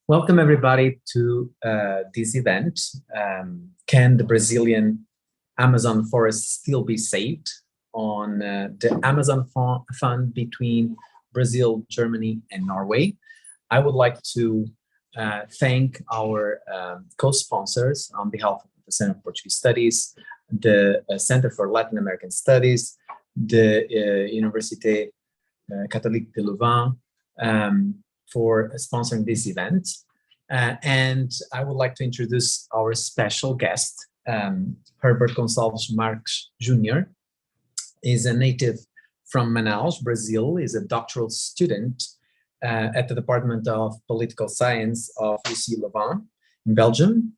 Welcome everybody to this event. Can the Brazilian Amazon forest still be saved? On the Amazon Fund between Brazil, Germany, and Norway. I would like to thank our co-sponsors on behalf of the Center for Portuguese Studies, the Center for Latin American Studies, the Université Catholique de Louvain, for sponsoring this event. And I would like to introduce our special guest, Herbert Gonçalves Marques Jr. is a native from Manaus, Brazil, is a doctoral student at the Department of Political Science of UC Louvain in Belgium.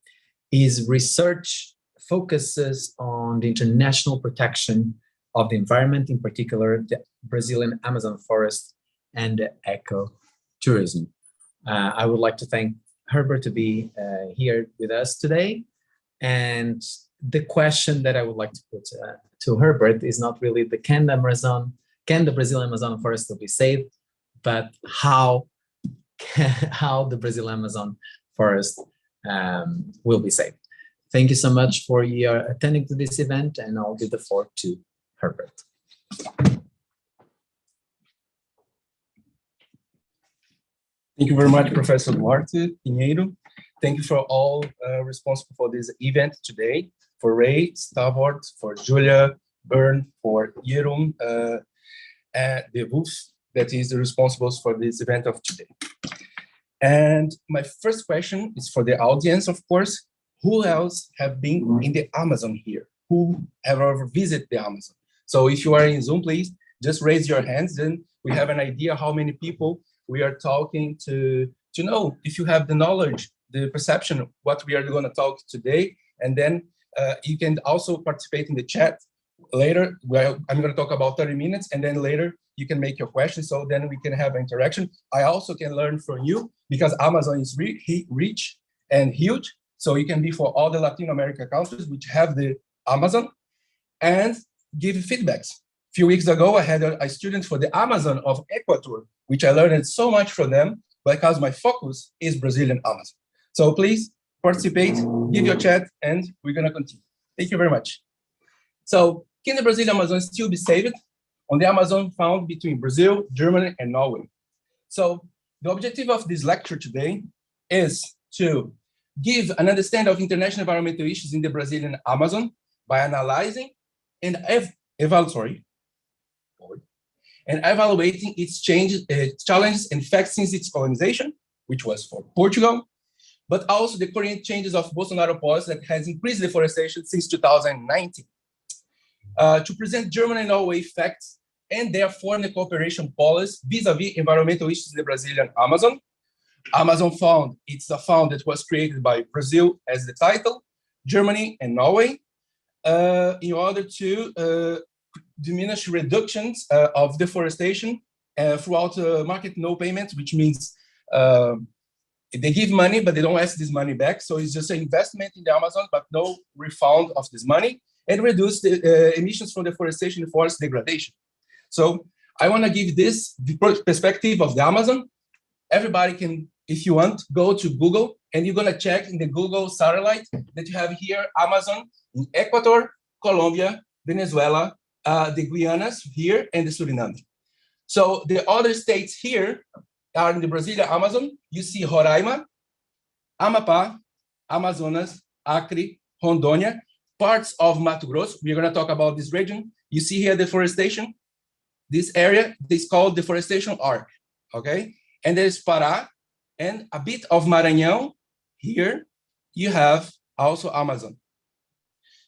His research focuses on the international protection of the environment, in particular the Brazilian Amazon forest and the ecotourism. I would like to thank Herbert to be here with us today. And the question that I would like to put to Herbert is not really can the Brazilian Amazon forest will be saved, but how the Brazilian Amazon forest will be saved. Thank you so much for your attending to this event, and I'll give the floor to Herbert. Thank you very much, Professor Duarte Pinheiro. Thank you for all responsible for this event today, for Ray, Stavort, for Julia, Bern, for Jeroen, and De Wolf, that is the responsible for this event of today. And my first question is for the audience, of course. Who else have been in the Amazon here? Who have ever visited the Amazon? So if you are in Zoom, please just raise your hands, then we have an idea how many people we are talking to know if you have the knowledge, the perception of what we are going to talk today. And then you can also participate in the chat later. Well, I'm going to talk about 30 minutes, and then later you can make your questions, so then we can have interaction. I also can learn from you, because Amazon is rich and huge. So you can be for all the Latin America countries which have the Amazon and give feedbacks. A few weeks ago, I had a student for the Amazon of Ecuador, which I learned so much from them because my focus is Brazilian Amazon. So please participate, give your chat, and we're going to continue. Thank you very much. So can the Brazilian Amazon still be saved? On the Amazon found between Brazil, Germany, and Norway. So the objective of this lecture today is to give an understanding of international environmental issues in the Brazilian Amazon by analyzing and evaluating its challenges and facts since its colonization, which was for Portugal, but also the current changes of Bolsonaro policy that has increased deforestation since 2019. To present Germany and Norway facts and their foreign cooperation policy vis-a-vis environmental issues in the Brazilian Amazon. Amazon Fund, it's a fund that was created by Brazil as the title, Germany and Norway, in order to diminish reductions of deforestation throughout market no payments, which means they give money, but they don't ask this money back. So it's just an investment in the Amazon, but no refund of this money, and reduce the emissions from deforestation and forest degradation. So I want to give this perspective of the Amazon. Everybody can, if you want, go to Google, and you're going to check in the Google satellite that you have here Amazon in Ecuador, Colombia, Venezuela, the Guianas here, and the Suriname. So the other states here are in the Brazilian Amazon. You see Roraima, Amapá, Amazonas, Acre, Rondônia, parts of Mato Grosso. We're going to talk about this region. You see here deforestation. This area is called deforestation arc, okay? And there's Pará and a bit of Maranhão. Here you have also Amazon.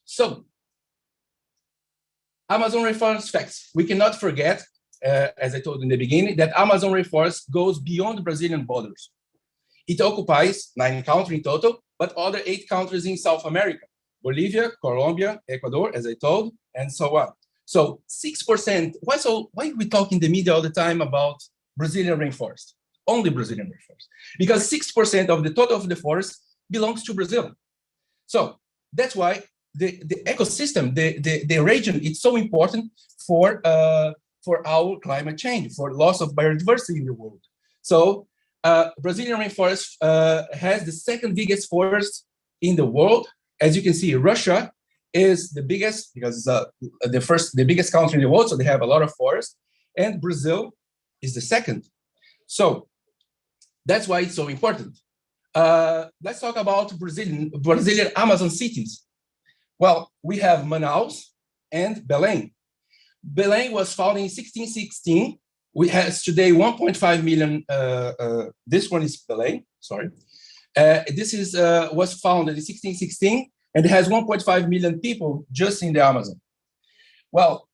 So Amazon rainforest facts. We cannot forget, as I told in the beginning, that Amazon rainforest goes beyond Brazilian borders. It occupies 9 countries in total, but other 8 countries in South America: Bolivia, Colombia, Ecuador, as I told, and so on. So 6%, why are we talking in the media all the time about Brazilian rainforest? Only Brazilian rainforest. Because 6% of the total of the forest belongs to Brazil. So that's why the ecosystem, the region, it's so important for our climate change, for loss of biodiversity in the world. So Brazilian rainforest has the second biggest forest in the world. As you can see, Russia is the biggest because the biggest country in the world, so they have a lot of forest, and Brazil is the second. So that's why it's so important. Let's talk about Brazilian Amazon cities. Well, we have Manaus and Belém. Belém was founded in 1616. We has today 1.5 million. This one is Belém. Sorry, this is was founded in 1616, and it has 1.5 million people just in the Amazon. Well,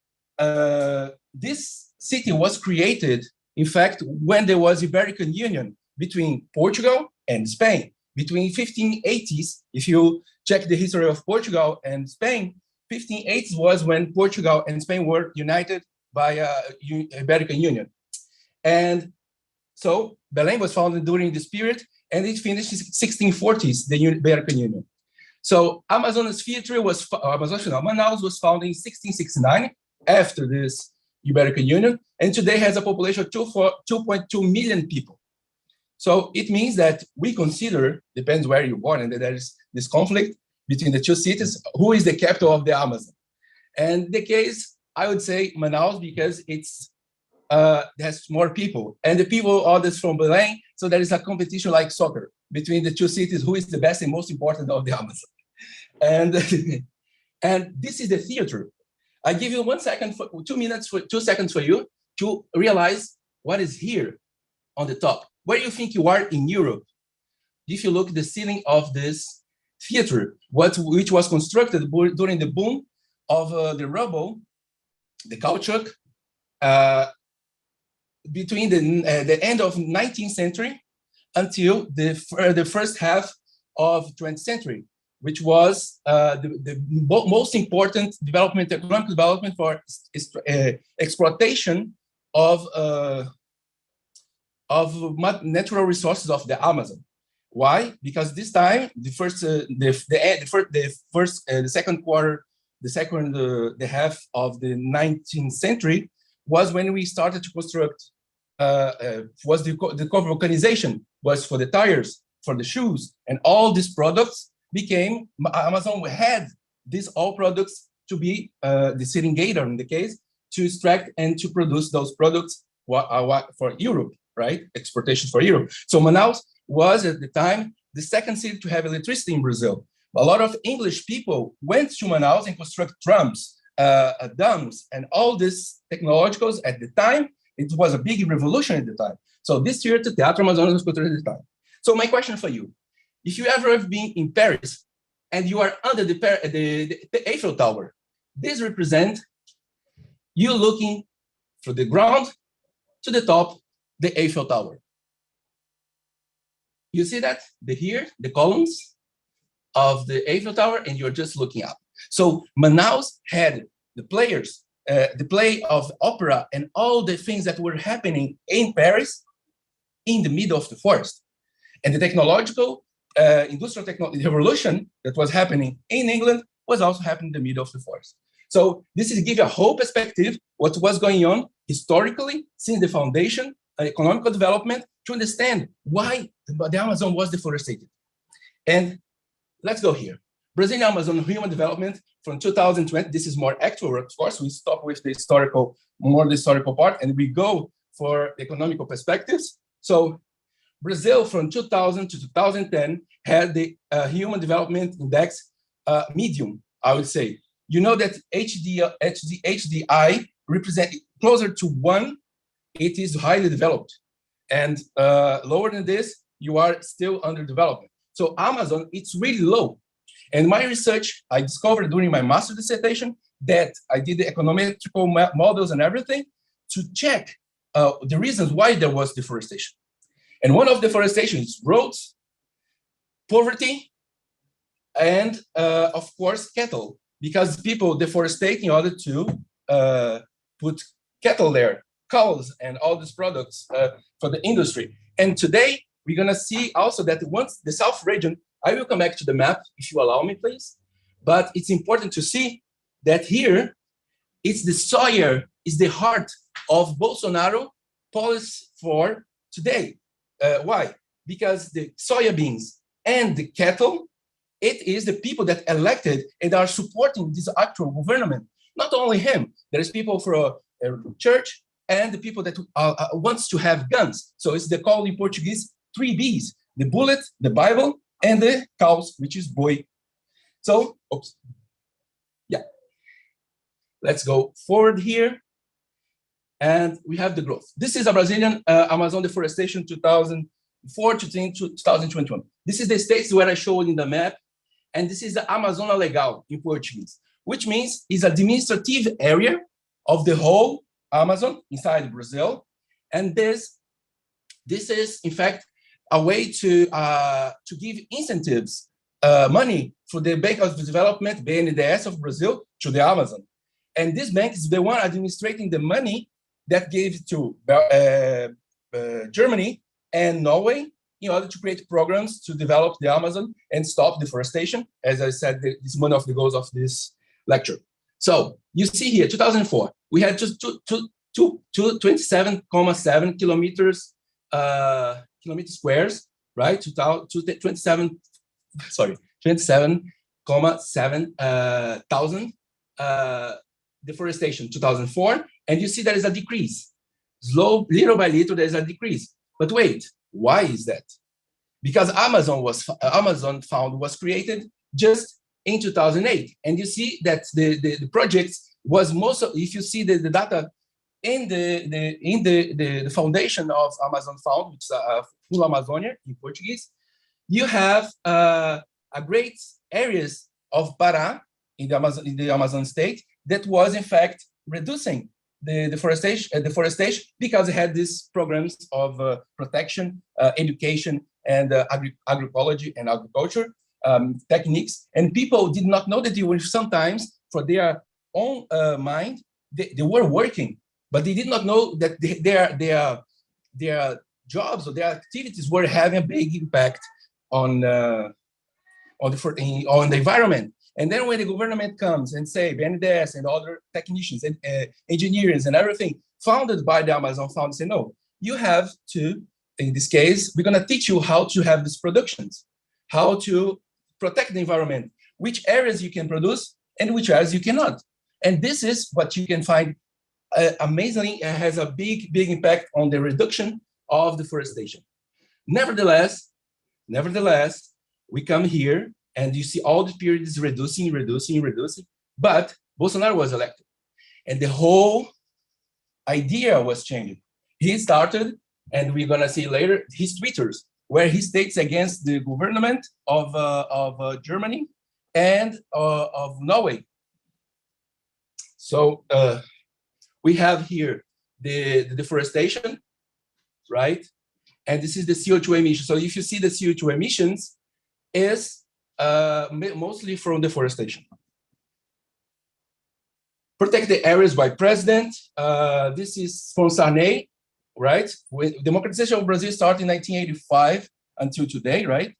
this city was created, in fact, when there was Iberican Union between Portugal and Spain. Between 1580s, if you check the history of Portugal and Spain, 1580s was when Portugal and Spain were united by Iberican Union. And so Belém was founded during this period, and it finished in 1640s, the Iberican Union. So Manaus was founded in 1669 after this Iberican Union, and today has a population of 2.2 million people. So it means that we consider, depends where you're born, and there is this conflict between the two cities, who is the capital of the Amazon? And the case, I would say Manaus, because it's has more people, and the people are this from Belém, so there is a competition like soccer between the two cities, who is the best and most important of the Amazon. And, and this is the theater. I give you 2 seconds for you to realize what is here on the top. Where do you think you are in Europe? If you look at the ceiling of this theater, which was constructed during the boom of the rubble, the caoutchouc, between the end of 19th century until the first half of 20th century, which was the most important economic development for exploitation of natural resources of the Amazon. Why? Because this time, the half of the 19th century was when we started to construct. Was the cover organization was for the tires, for the shoes, and all these products became Amazon had these all products to be the seringator in the case to extract and to produce those products for Europe, right? Exportation for Europe. So Manaus was at the time the second city to have electricity in Brazil. A lot of English people went to Manaus and construct trams, dams, and all these technologicals at the time. It was a big revolution at the time. So this year, the Teatro Amazonas was constructed at the time. So my question for you, if you ever have been in Paris and you are under the Eiffel Tower, this represents you looking from the ground to the top, the Eiffel Tower. You see that? The columns of the Eiffel Tower, and you're just looking up. So Manaus had the players, the play of opera and all the things that were happening in Paris in the middle of the forest. And the technological, industrial revolution that was happening in England was also happening in the middle of the forest. So this is give you a whole perspective what was going on historically since the foundation, economical development, to understand why the Amazon was deforested. And let's go here. Brazilian Amazon human development from 2020. This is more actual, of course. We stop with the historical part, and we go for economical perspectives. So Brazil from 2000 to 2010 had the Human Development Index medium, I would say. You know that HDI represent closer to 1, it is highly developed. And lower than this, you are still under development. So Amazon, it's really low. And my research, I discovered during my master's dissertation that I did the econometrical models and everything to check the reasons why there was deforestation. And one of deforestation is roads, poverty, and of course, cattle, because people deforestate in order to put cattle there, cows, and all these products for the industry. And today, we're gonna see also that once the South region, I will come back to the map if you allow me, please. But it's important to see that here, it's the soil, is the heart of Bolsonaro policy for today. Why? Because the soybeans and the cattle, it is the people that elected and are supporting this actual government. Not only him, there's people from a church and the people that wants to have guns. So it's the call in Portuguese, 3 Bs, the bullet, the Bible, and the cows, which is boi. So, oops. Yeah. Let's go forward here. And we have the growth. This is a Brazilian Amazon deforestation 2004 to 2021. This is the states where I showed in the map. And this is the Amazônia Legal in Portuguese, which means it's an administrative area of the whole Amazon inside Brazil. And this is, in fact, a way to give incentives, money for the Bank of Development, BNDES of Brazil, to the Amazon. And this bank is the one administrating the money that gave to Germany and Norway in order to create programs to develop the Amazon and stop deforestation. As I said, this is one of the goals of this lecture. So you see here, 2004, we had just 27.7 kilometers squares, right? 27.7 thousand deforestation, 2004. And you see there is a decrease. Little by little, there is a decrease. But wait, why is that? Because Amazon Found was created just in 2008. And you see that the project was most of, if you see the data in the foundation of Amazon Found, which is Full Amazonia in Portuguese, you have a great areas of Pará in the Amazon state that was in fact reducing the deforestation because it had these programs of protection, education, and agroecology and agriculture techniques. And people did not know that they were sometimes, for their own mind, they were working, but they did not know that their jobs or their activities were having a big impact on the environment. And then when the government comes and say BNDES and other technicians and engineers and everything founded by the Amazon Found say, no, you have to, in this case, we're going to teach you how to have these productions, how to protect the environment, which areas you can produce and which areas you cannot. And this is what you can find amazingly has a big impact on the reduction of deforestation. Nevertheless, we come here and you see all the periods reducing, but Bolsonaro was elected. And the whole idea was changing. He started, and we're gonna see later, his Twitters, where he states against the government of Germany and of Norway. So we have here the deforestation, right? And this is the CO2 emission. So if you see the CO2 emissions is mostly from deforestation. Protect the areas by president. This is from Sarney, right? When democratization of Brazil started in 1985 until today, right?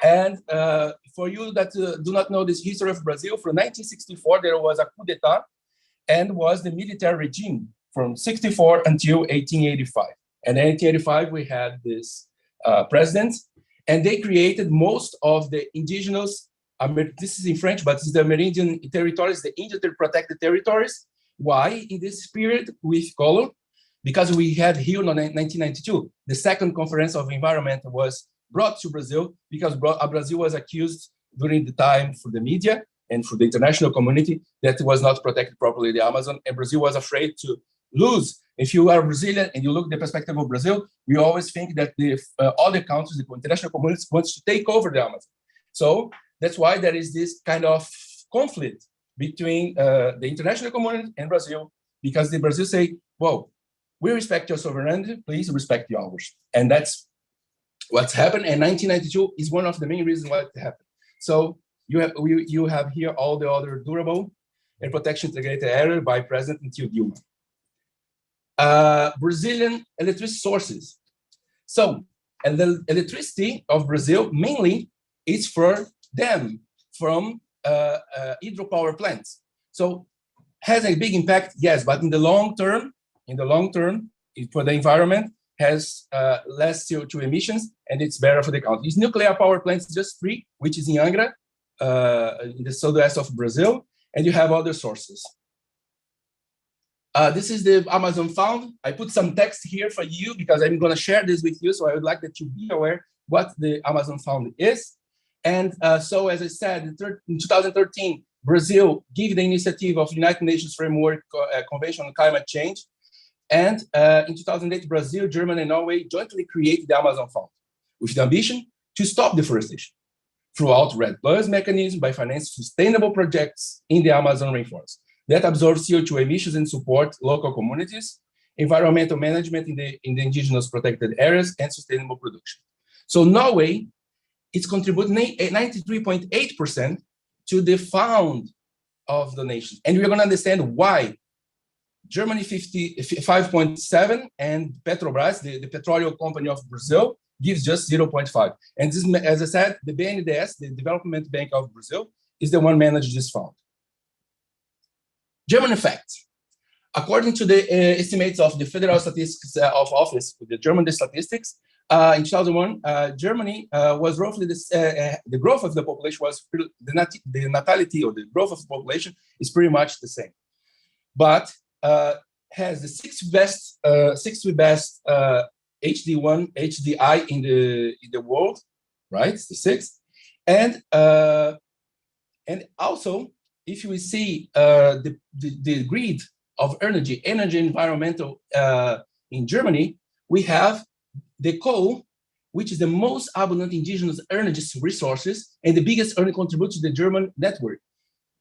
And for you that do not know this history of Brazil, from 1964, there was a coup d'etat and was the military regime from 64 until 1885. And in 1885, we had this president, and they created most of the indigenous, this is in French, but it's the Amerindian territories, the Indian protected territories. Why in this period with color? Because we had here in 1992, the second conference of environment was brought to Brazil because Brazil was accused during the time for the media and for the international community that was not protected properly the Amazon, and Brazil was afraid to lose. If you are Brazilian and you look at the perspective of Brazil, we always think that the other countries, the international community wants to take over the Amazon. So that's why there is this kind of conflict between the international community and Brazil, because the Brazil say, well, we respect your sovereignty, please respect ours. And that's what's happened. And 1992 is one of the main reasons why it happened. So you have here all the other durable and protection integrated area by President until Dilma. Brazilian electricity sources. So, and the electricity of Brazil mainly is for them from hydropower plants. So, has a big impact, yes, but in the long term, for the environment, has less CO2 emissions, and it's better for the country. These nuclear power plants, just 3, which is in Angra, in the southwest of Brazil, and you have other sources. This is the Amazon Fund. I put some text here for you because I'm going to share this with you, so I would like that you be aware what the Amazon Fund is. And so, as I said, in 2013, Brazil gave the initiative of United Nations Framework Convention on Climate Change. And in 2008, Brazil, Germany, and Norway jointly created the Amazon Fund with the ambition to stop deforestation throughout REDD+ mechanism by financing sustainable projects in the Amazon rainforest that absorb CO2 emissions and support local communities, environmental management in the indigenous protected areas, and sustainable production. So Norway, it's contributing 93.8% to the fund of the nation. And we're going to understand why. Germany 55.7 and Petrobras, the petroleum company of Brazil, gives just 0.5. And this, as I said, the BNDES, the Development Bank of Brazil, is the one managing this fund. German facts. According to the estimates of the Federal Statistics Office, the German statistics, in 2001, Germany was roughly the growth of the population was the natality or the growth of the population is pretty much the same, but has the sixth best HDI in the world, right? It's the sixth, and also if we see the grid of energy environmental in Germany, we have the coal, which is the most abundant indigenous energy resources and the biggest earning contributor to the German network.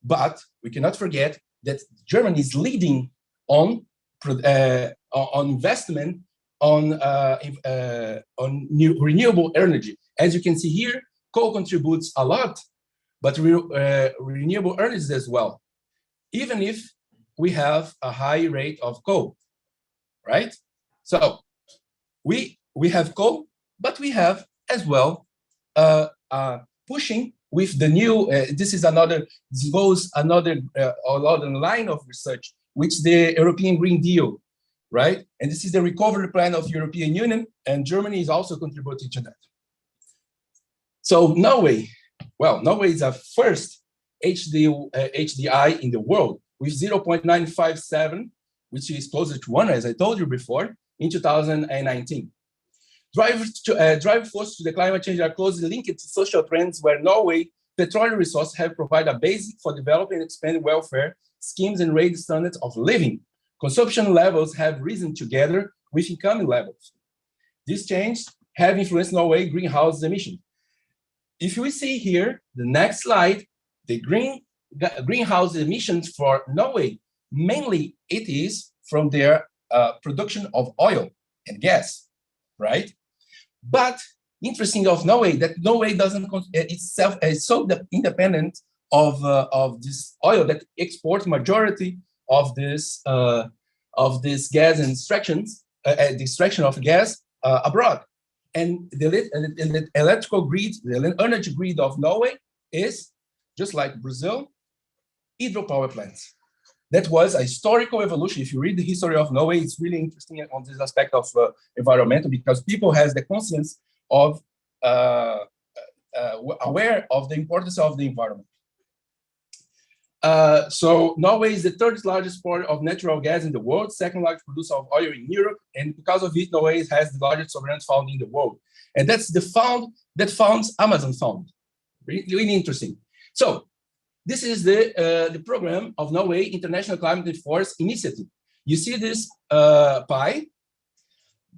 But we cannot forget that Germany is leading on investment on new renewable energy. As you can see here, coal contributes a lot, but renewable energies as well, even if we have a high rate of coal, right? So we have coal, but we have as well pushing with the new. This goes another line of research, which the European Green Deal, right? And this is the recovery plan of European Union, and Germany is also contributing to that. So Norway, well, Norway is the first HDI in the world with 0.957, which is closer to 1, as I told you before, in 2019. Drive forces to the climate change are closely linked to social trends where Norway petroleum resources have provided a basis for developing and expanding welfare schemes and raising standards of living. Consumption levels have risen together with income levels. This change have influenced Norway greenhouse emissions. If we see here, the next slide, the greenhouse emissions for Norway, mainly it is from their production of oil and gas, right? But interesting of Norway that Norway doesn't itself is so independent of this oil that exports majority of this gas and the extraction of gas abroad. And the electrical grid, the energy grid of Norway is, just like Brazil, hydropower plants. That was a historical evolution. If you read the history of Norway, it's really interesting on this aspect of environmental, because people has the conscience of aware of the importance of the environment. So Norway is the third largest exporter of natural gas in the world, second largest producer of oil in Europe, and because of it, Norway has the largest sovereign fund in the world. And that's the fund that funds Amazon Fund. Really interesting. So this is the program of Norway International Climate and Forest Initiative. You see this pie?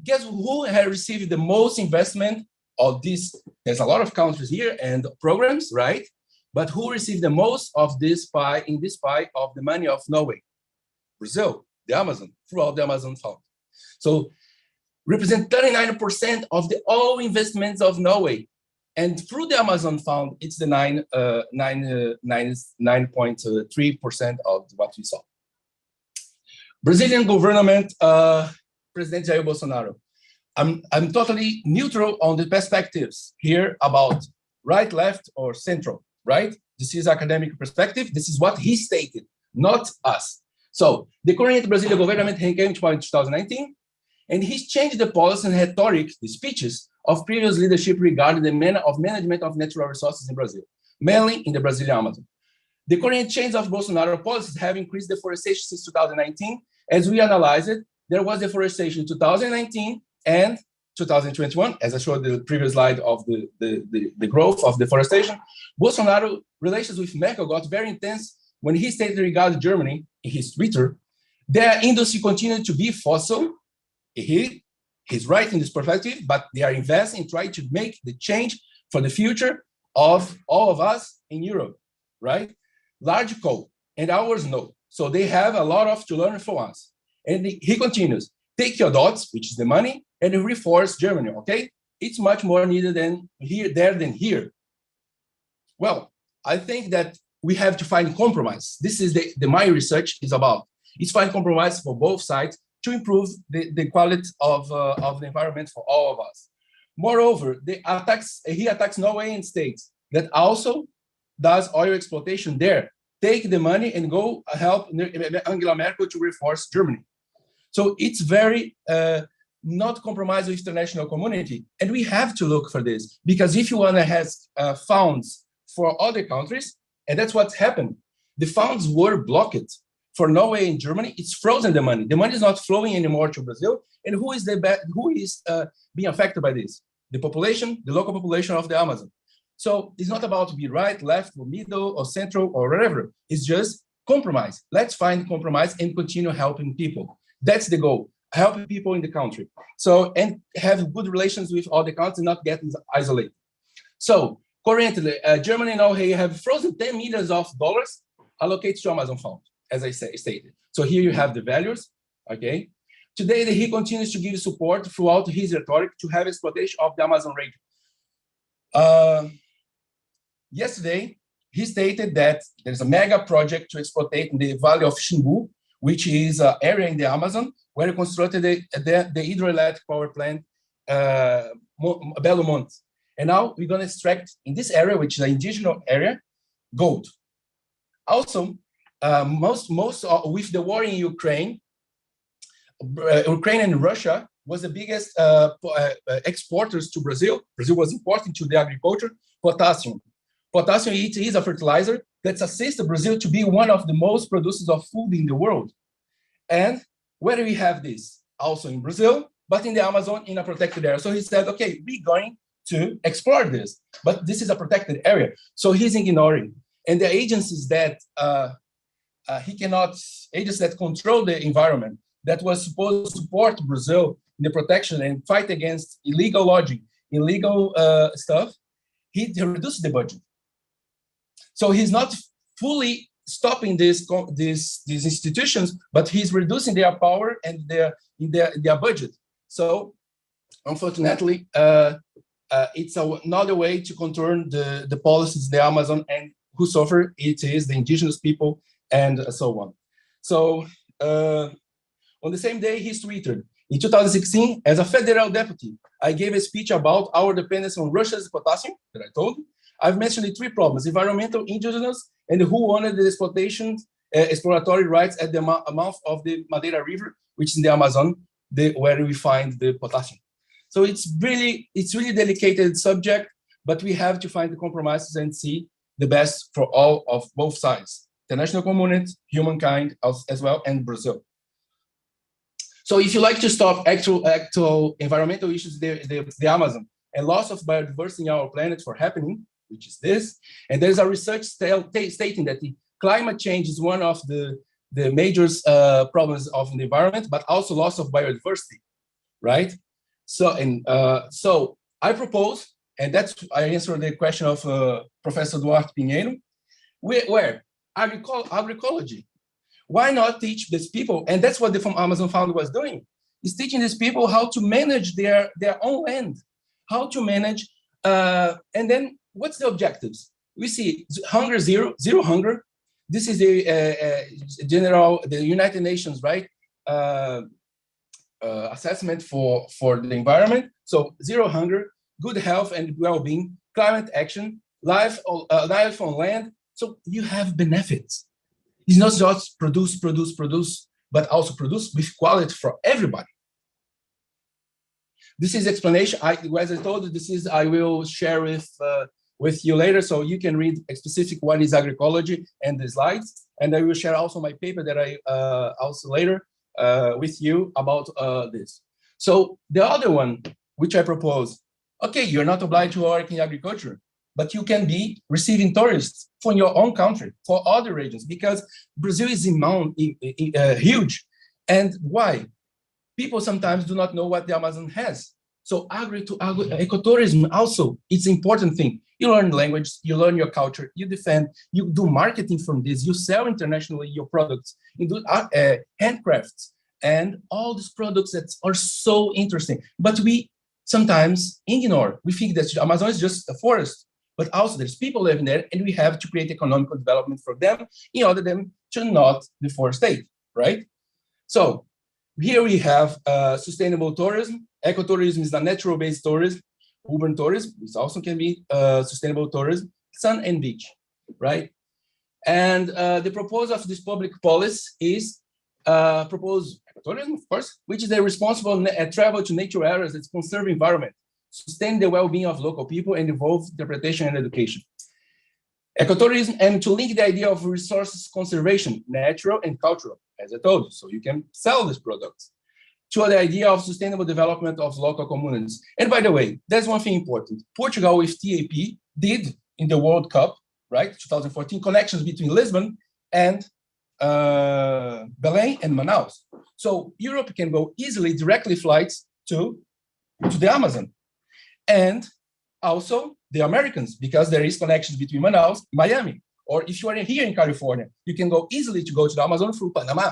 Guess who has received the most investment of this? There's a lot of countries here and programs, right? But who received the most of this pie, in this pie of the money of Norway? Brazil, the Amazon, throughout the Amazon Fund. So represent 39% of the all investments of Norway. And through the Amazon Fund, it's the 9.3% of what we saw. Brazilian government, President Jair Bolsonaro. I'm totally neutral on the perspectives here about right, left, or central, right? This is academic perspective. This is what he stated, not us. So the current Brazilian government came to power in 2019. And he's changed the policy and rhetoric, the speeches of previous leadership regarding the manner of management of natural resources in Brazil, mainly in the Brazilian Amazon. The current change of Bolsonaro policies have increased deforestation since 2019. As we analyze it, there was deforestation in 2019 and 2021, as I showed the previous slide of the growth of deforestation. Bolsonaro relations with Merkel got very intense when he stated regarding Germany in his Twitter, their industry continued to be fossil. He's right in this perspective, but they are investing in trying to make the change for the future of all of us in Europe, right? Large coal and ours no. So they have a lot to learn from us. And he continues, take your dots, which is the money, and reinforce Germany, okay? It's much more needed than here. Well, I think that we have to find compromise. This is my research is about. It's find compromise for both sides to improve the quality of the environment for all of us. Moreover, he attacks Norway and states that also does oil exploitation there. Take the money and go help Angela Merkel to reinforce Germany. So it's very not compromise with the international community. And we have to look for this, because if you want to have funds for other countries, and that's what's happened, the funds were blocked. For Norway and Germany, it's frozen the money. The money is not flowing anymore to Brazil. And who is being affected by this? The population, the local population of the Amazon. So it's not about to be right, left, or middle, or central, or whatever. It's just compromise. Let's find compromise and continue helping people. That's the goal, helping people in the country. So, and have good relations with all the countries, not getting isolated. So currently, Germany and Norway have frozen $10 million allocated to Amazon Fund, as I stated. So here you have the values, okay? Today, he continues to give support throughout his rhetoric to have exploitation of the Amazon region. Yesterday, he stated that there's a mega project to exploit in the Valley of Xingu, which is an area in the Amazon where he constructed the hydroelectric power plant Belo Monte. And now we're going to extract in this area, which is an indigenous area, gold. Also, most with the war in Ukraine and Russia was the biggest exporters to Brazil. Brazil was importing to the agriculture potassium. Potassium is a fertilizer that assists Brazil to be one of the most producers of food in the world. And where do we have this? Also in Brazil, but in the Amazon in a protected area. So he said, okay, we're going to explore this, but this is a protected area. So he's ignoring. And the agencies that agencies that control the environment, that was supposed to support Brazil in the protection and fight against illegal logging, illegal stuff, he reduced the budget. So he's not fully stopping these institutions, but he's reducing their power and their budget. So unfortunately, it's another way to control the policies in the Amazon, and who suffer it is the indigenous people and so on. So on the same day, he's tweeted, in 2016, as a federal deputy, I gave a speech about our dependence on Russia's potassium, that I told you. I've mentioned the three problems: environmental, indigenous, and who wanted the exploratory rights at the mouth of the Madeira River, which is in the Amazon, where we find the potassium. So it's really delicate subject, but we have to find the compromises and see the best for all of both sides, the national community, humankind as well, and Brazil. So if you like to stop actual environmental issues, the Amazon, and loss of biodiversity in our planet for happening, which is this, and there's a research stating that the climate change is one of the major problems of the environment, but also loss of biodiversity, right? So, so I propose, and I answer the question of Professor Duarte Pinheiro, where agroecology. Why not teach these people? And that's what the Amazon Fund was doing, is teaching these people how to manage their own land, how to manage, and then what's the objectives? We see hunger, zero hunger. This is the United Nations, right? Assessment for the environment. So zero hunger, good health and well-being, climate action, life on land. So you have benefits. It's not just produce, but also produce with quality for everybody. This is explanation. As I told you, I will share with you later, so you can read specific what is agroecology and the slides. And I will share also my paper that I also later with you about this. So the other one, which I propose, okay, you're not obliged to work in agriculture, but you can be receiving tourists from your own country, for other regions, because Brazil is huge. And why? People sometimes do not know what the Amazon has. So ecotourism also, it's an important thing. You learn language, you learn your culture, you defend, you do marketing from this, you sell internationally your products, you do handcrafts, and all these products that are so interesting. But we sometimes ignore. We think that Amazon is just a forest, but also there's people living there, and we have to create economical development for them in order them to not deforestate, right? So here we have sustainable tourism. Ecotourism is the natural-based tourism. Urban tourism, this also can be sustainable tourism, sun and beach, right? And the proposal of this public policy is propose ecotourism, of course, which is a responsible travel to nature areas that conserve environment, sustain the well-being of local people, and involve interpretation and education. Ecotourism, and to link the idea of resources conservation, natural and cultural, as I told you, so you can sell these products, to the idea of sustainable development of local communities. And by the way, there's one thing important. Portugal with TAP did in the World Cup, right, 2014, connections between Lisbon and Belém and Manaus. So Europe can go easily, directly flights to the Amazon. And also the Americans, because there is connections between Manaus, Miami, or if you are here in California, you can go easily to go to the Amazon through Panama.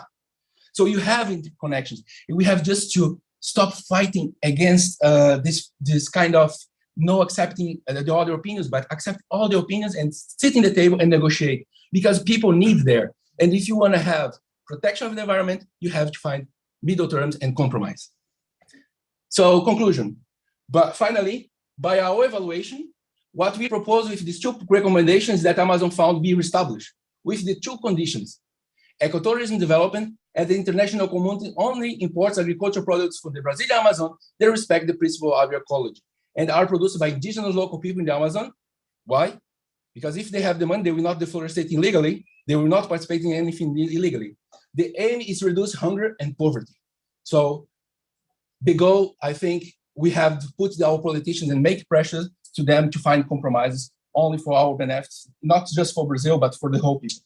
So you have interconnections. We have just to stop fighting against this kind of no accepting the other opinions, but accept all the opinions and sit in the table and negotiate, because people need there. And if you want to have protection of the environment, you have to find middle terms and compromise. So conclusion, but finally, by our evaluation, what we propose with these two recommendations that Amazon found be reestablished with the two conditions: ecotourism development, and the international community only imports agricultural products from the Brazilian Amazon that respect the principle of agroecology and are produced by indigenous local people in the Amazon. Why? Because if they have the money, they will not deforestate illegally. They will not participate in anything illegally. The aim is to reduce hunger and poverty. So the goal, I think, we have to put our politicians and make pressure to them to find compromises only for our benefits, not just for Brazil, but for the whole people.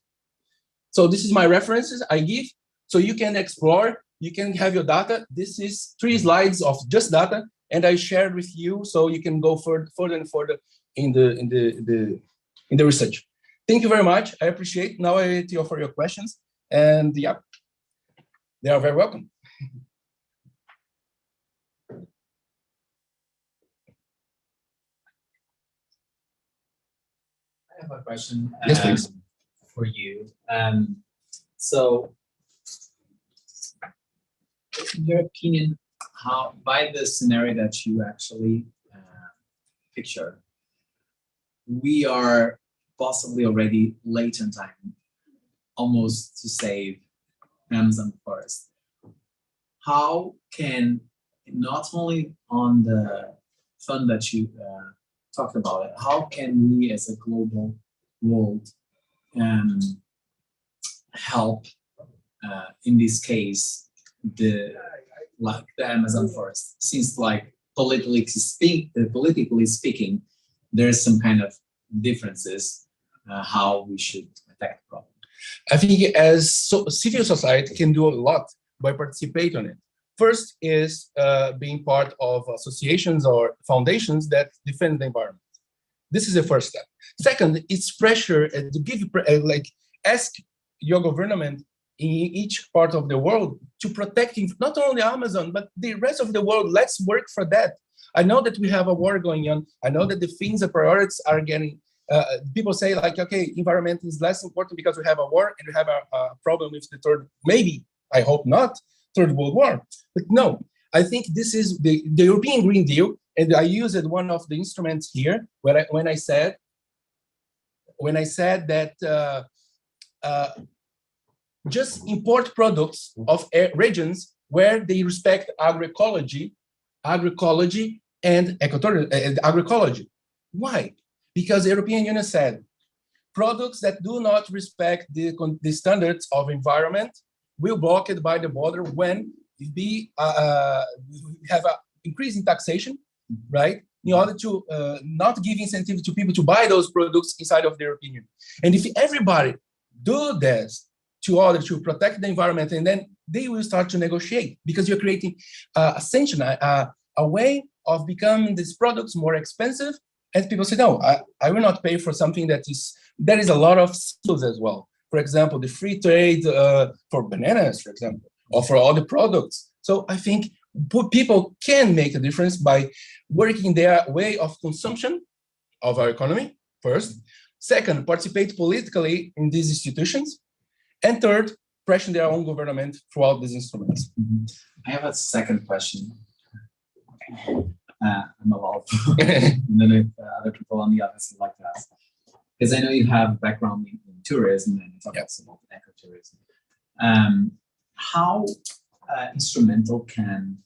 So this is my references I give. So you can explore, you can have your data. This is 3 slides of just data, and I shared with you so you can go further and further in the research. Thank you very much. I appreciate. Now I wait for your questions, and yeah, they are very welcome. I have a question. Yes, please. For you. So, in your opinion, how, by the scenario that you actually picture, we are possibly already late in time, almost to save Amazon forest. How can, not only on the fund that you talked about it, how can we as a global world help in this case the Amazon forest, since like politically speaking there's some kind of differences how we should attack the problem? I think as civil society can do a lot by participating on it. First is being part of associations or foundations that defend the environment. This is the first step. Second, it's pressure to give, ask your government in each part of the world to protect not only Amazon, but the rest of the world. Let's work for that. I know that we have a war going on. I know that the things, the priorities are getting, people say like, okay, environment is less important because we have a war and we have a problem with the third, maybe, I hope not, Third World War. But no, I think this is the European Green Deal, and I used one of the instruments here when I said that just import products of regions where they respect agroecology agroecology and agroecology. Why? Because the European Union said products that do not respect the standards of environment will block it by the border when we have an increase in taxation, right? In order to not give incentive to people to buy those products inside of the European Union. And if everybody do this to protect the environment, and then they will start to negotiate, because you're creating a way of becoming these products more expensive. And people say, no, I will not pay for something there is a lot of skills as well. For example, the free trade for bananas, for example, or for all the products. So I think people can make a difference by working their way of consumption of our economy, first. Second, participate politically in these institutions. And third, pressure their own government throughout these instruments. Mm-hmm. I have a second question. I'm allowed. And then if other people on the office would like to ask. Because I know you have a background in tourism and talk about ecotourism. How instrumental can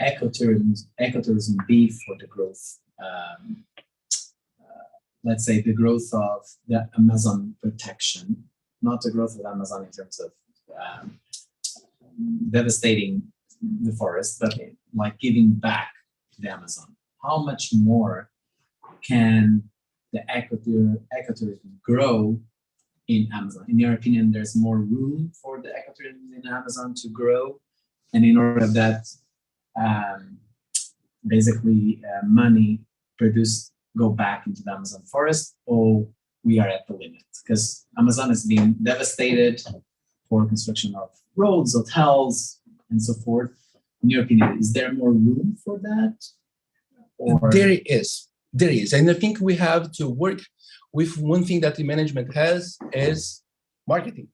ecotourism be for the growth, let's say the growth of the Amazon protection, not the growth of Amazon in terms of devastating the forest, but like giving back to the Amazon? How much more can the ecotourism grow in Amazon? In your opinion, there's more room for the ecotourism in Amazon to grow, and in order of that, basically money produced go back into the Amazon forest, or we are at the limit? Because Amazon is being devastated for construction of roads, hotels, and so forth. In your opinion, is there more room for that? Or? There is. And I think we have to work with one thing that the management has is marketing.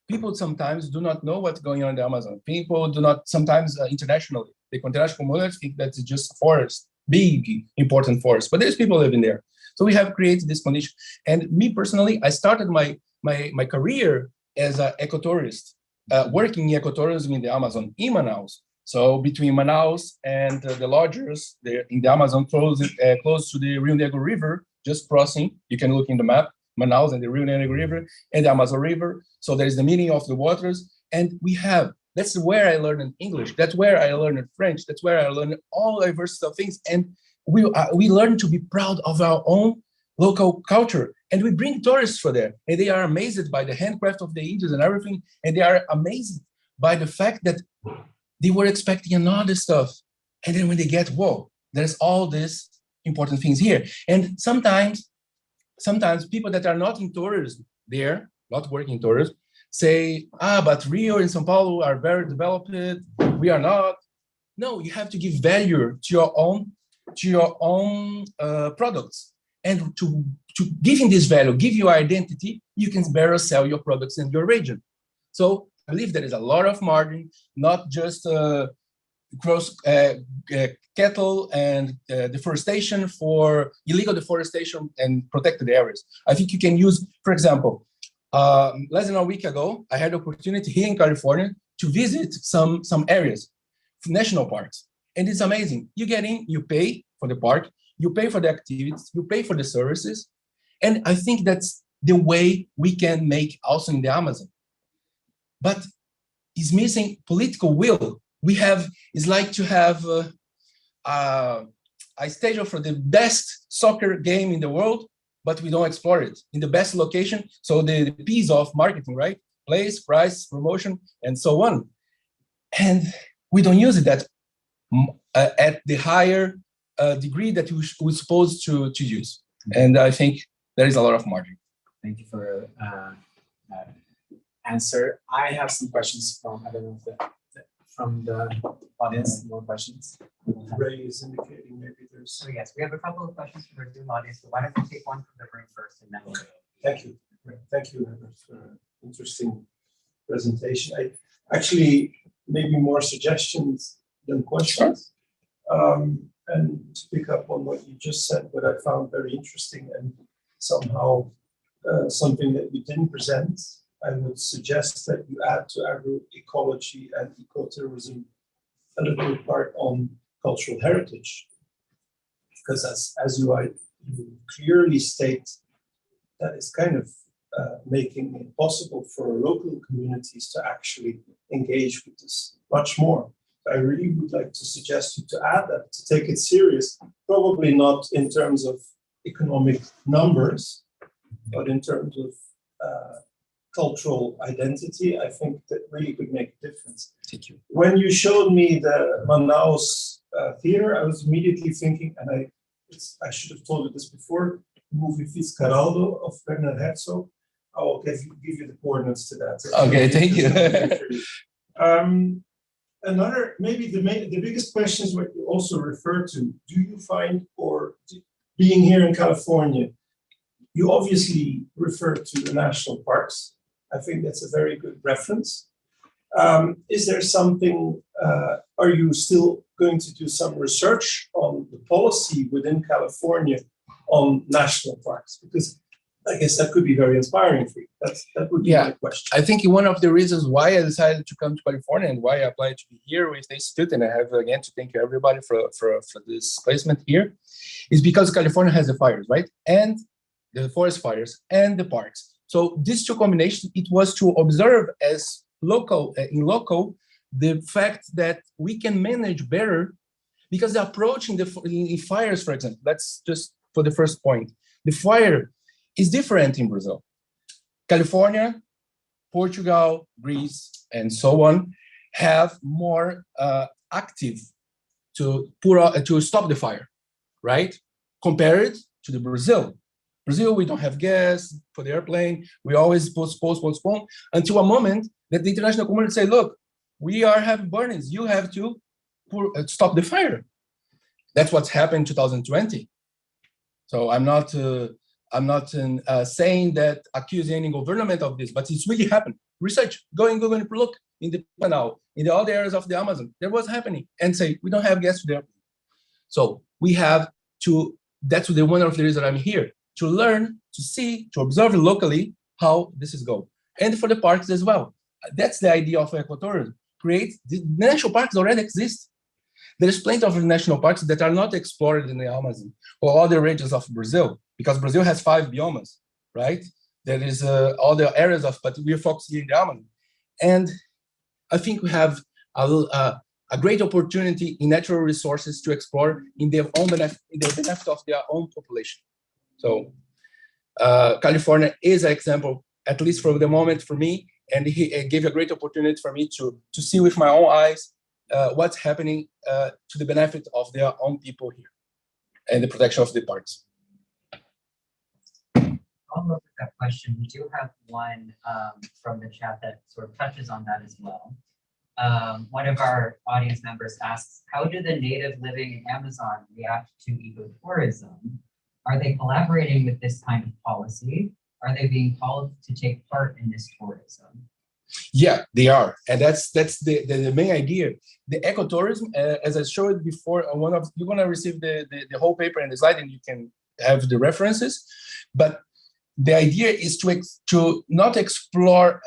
People sometimes do not know what's going on in the Amazon. People do not, sometimes internationally, the international community think that it's just forest, big, important forest, but there's people living there. So we have created this condition. And me personally, I started my career as an ecotourist, working in ecotourism in the Amazon, in Manaus. So between Manaus and the lodges in the Amazon, close to the Rio Negro River, just crossing, you can look in the map, Manaus and the Rio Negro River and the Amazon River. So there's the meaning of the waters. And that's where I learned English. That's where I learned French. That's where I learned all diverse of things. And we learn to be proud of our own local culture. And we bring tourists for there. And they are amazed by the handcraft of the Indians and everything. And they are amazed by the fact that they were expecting another stuff. And then when they get, whoa, there's all these important things here. And sometimes people that are not in tourism there, not working in tourism, say, but Rio and São Paulo are very developed. We are not. No, you have to give value to your own products. And to giving this value, give you identity, you can better sell your products in your region. So I believe there is a lot of margin, not just gross cattle and deforestation for illegal deforestation and protected areas. I think you can use, for example, less than a week ago, I had the opportunity here in California to visit some areas, national parks. And it's amazing. You get in, you pay for the park, you pay for the activities, you pay for the services. And I think that's the way we can make also in the Amazon. But it's missing political will. It's like to have a stage for the best soccer game in the world, but we don't explore it in the best location. So the piece of marketing, right? Place, price, promotion, and so on. And we don't use it at the higher degree that we're supposed to use. And I think there is a lot of margin. Thank you for answer. I have some questions from, I don't know if from the audience, more questions. Ray is indicating maybe there's. So yes, we have a couple of questions from our Zoom audience, so why don't we take one from the room first and then we'll go. Thank you. Thank you, Herbert, for an interesting presentation. I actually maybe more suggestions than questions. And to pick up on what you just said, what I found very interesting and somehow something that you didn't present, I would suggest that you add to agroecology and ecotourism a little part on cultural heritage. Because as you clearly state, that is kind of making it possible for local communities to actually engage with this much more. I really would like to suggest you to add that, to take it serious, probably not in terms of economic numbers, but in terms of cultural identity. I think that really could make a difference. Thank you. When you showed me the Manaus theater, I was immediately thinking, and I should have told you this before, the movie Fitzcarraldo of Werner Herzog. I will give you the coordinates to that. Okay, thank you. Another, maybe the biggest question is what you also refer to. Do you find, being here in California, you obviously refer to the national parks. I think that's a very good reference. Is there something, are you still going to do some research on the policy within California on national parks? Because I guess that could be very inspiring for you. That would be my question. I think one of the reasons why I decided to come to California and why I applied to be here with the institute, and I have again to thank everybody for this placement here, is because California has the fires, right? And the forest fires and the parks. So these two combinations, it was to observe as local, the fact that we can manage better, because the approach in fires, for example, that's just for the first point. The fire is different in Brazil. California, Portugal, Greece, and so on have more active to stop the fire, right? Compared to the Brazil. Brazil, we don't have gas for the airplane. We always postpone until a moment that the international community say, look, we are having burnings. You have to stop the fire. That's what's happened in 2020. So I'm not saying that accusing any government of this, but it's really happened. Research, go and look in the Panau, in the other areas of the Amazon. There was happening, and say we don't have gas to the airplane. So we have to. That's one of the reasons I'm here, to learn, to see, to observe locally how this is going, and for the parks as well. That's the idea of ecotourism. The national parks already exist. There's plenty of national parks that are not explored in the Amazon or other regions of Brazil, because Brazil has 5 biomes, right? There is all the areas but we're focusing in the Amazon. And I think we have a great opportunity in natural resources to explore in their own benefit, of their own population. So California is an example, at least for the moment for me, and it gave a great opportunity for me to see with my own eyes what's happening to the benefit of their own people here and the protection of the parks. I'll look at that question. We do have one from the chat that sort of touches on that as well. One of our audience members asks, how do the native living in Amazon react to ecotourism? Are they collaborating with this kind of policy? Are they being called to take part in this tourism? Yeah, they are, and that's the main idea. The ecotourism, as I showed before, you're gonna receive the whole paper and the slide, and you can have the references. But the idea is to not explore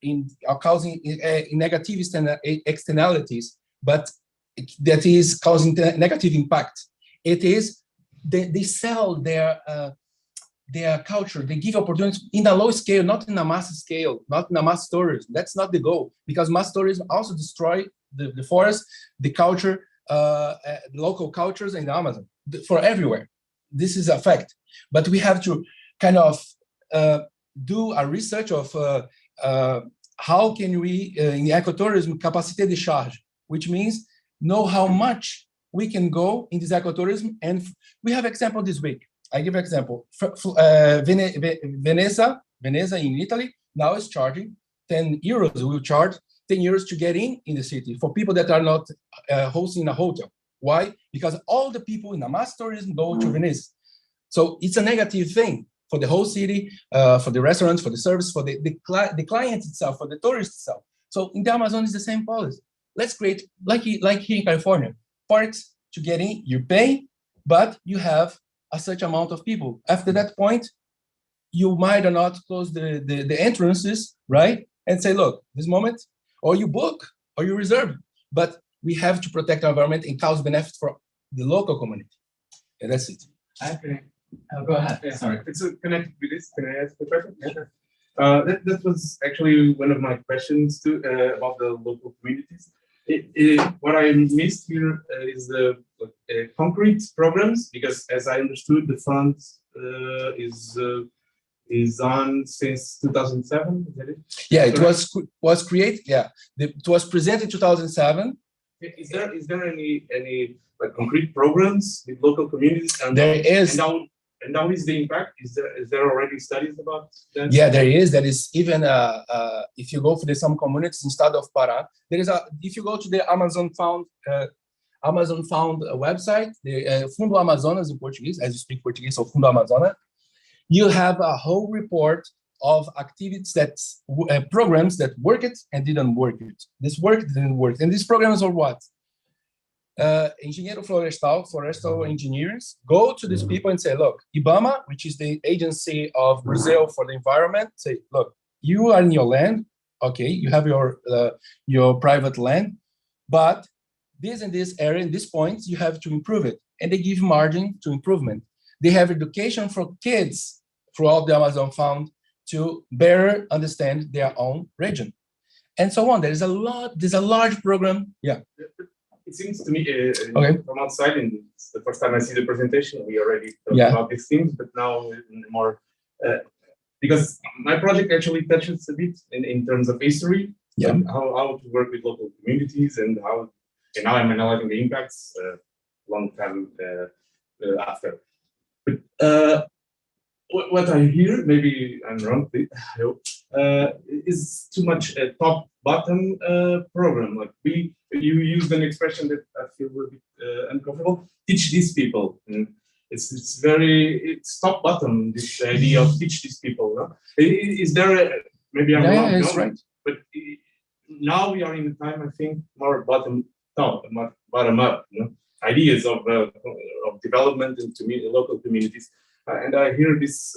in causing negative externalities, but that is causing negative impact. It is they sell their culture. They give opportunities in a low scale, not in a mass scale, not in a mass tourism. That's not the goal, because mass tourism also destroy the forest, the culture, local cultures in the Amazon for everywhere. This is a fact. But we have to kind of do a research of how can we, in ecotourism, capacité de charge, which means know how much we can go in this ecotourism. And we have example this week. I give an example. Veneza in Italy now is charging 10 euros. We will charge 10 euros to get in the city for people that are not hosting a hotel. Why? Because all the people in a mass tourism go to Venice. So it's a negative thing for the whole city, for the restaurants, for the service, for the client itself, for the tourist itself. So in the Amazon, it's the same policy. Let's create, like here in California, parks to get in, you pay, but you have a such amount of people. After that point, you might or not close the entrances, right? And say, look, this moment, or you book, or you reserve. But we have to protect our environment and cause benefit for the local community. And that's it. Okay. Oh, go ahead. Yeah, Sorry. it's connected with this. Can I ask a question? Yeah, sure. That was actually one of my questions too about the local communities. What I missed here is the concrete programs, because as I understood, the fund is on since 2007. Is that it? Yeah, it was created. Yeah, it was presented in 2007. Is there any like concrete programs with local communities? And There is. And now is the impact? Is there already studies about that? Yeah, there is. There is even if you go to some communities instead of Pará, there is if you go to the Amazon Found website, the Fundo Amazonas in Portuguese, as you speak Portuguese, so Fundo Amazonas, you have a whole report of activities that programs that worked and didn't work. This worked, didn't work, and these programs are what? Engenheiro florestal engineers go to these people and say, look, IBAMA, which is the agency of Brazil for the environment, say, look, you are in your land, okay, you have your private land, but this and this area, in this point, you have to improve it. And they give margin to improvement. They have education for kids throughout the Amazon Fund to better understand their own region. And so on. There's a large program. Yeah. It seems to me from outside, and it's the first time I see the presentation, we already talked about these things, but now more, because my project actually touches a bit in terms of history, how to work with local communities, and now I'm analyzing the impacts long time after. But what I hear, maybe I'm wrong, I hope, is too much a top-bottom program. Like you used an expression that I feel a bit uncomfortable. Teach these people. And it's top-bottom. This idea of teach these people. No? Is there maybe I'm wrong? That's right. But now we are in a time, I think, more bottom-top, more bottom-up. You know? Ideas of development in local communities. And I hear this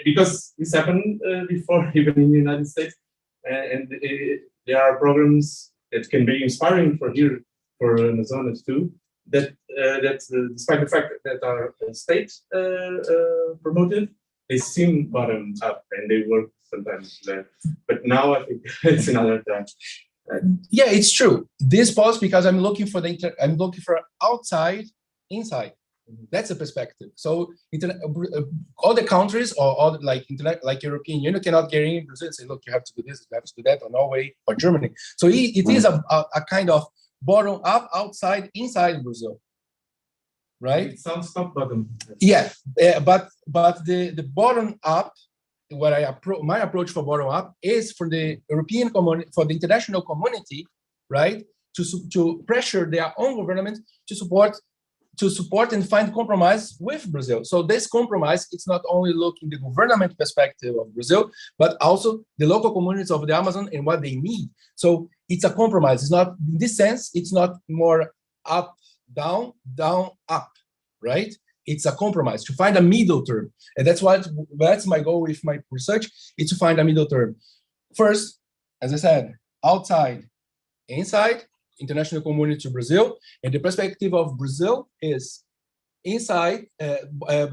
because this happened before, even in the United States, and there are programs that can be inspiring for Amazonas too. That despite the fact that are state promoted, they seem bottom up and they work sometimes there. But now I think it's another time. Yeah, it's true. This pause because I'm looking for outside, inside. That's a perspective. So all the countries or all like European Union cannot get in Brazil and say, look, you have to do this, you have to do that, or Norway or Germany. So it is a kind of bottom up, outside, inside Brazil, right? It sounds top bottom. Yeah, but the bottom up, my approach for bottom up is for the European community, for the international community, right? To pressure their own government to support and find compromise with Brazil. So this compromise, it's not only looking the government perspective of Brazil, but also the local communities of the Amazon and what they need. So it's a compromise. It's not, in this sense, it's not more up, down, up, right? It's a compromise to find a middle term. And that's my goal with my research, is to find a middle term. First, as I said, outside, inside, international community to Brazil, and the perspective of Brazil is inside,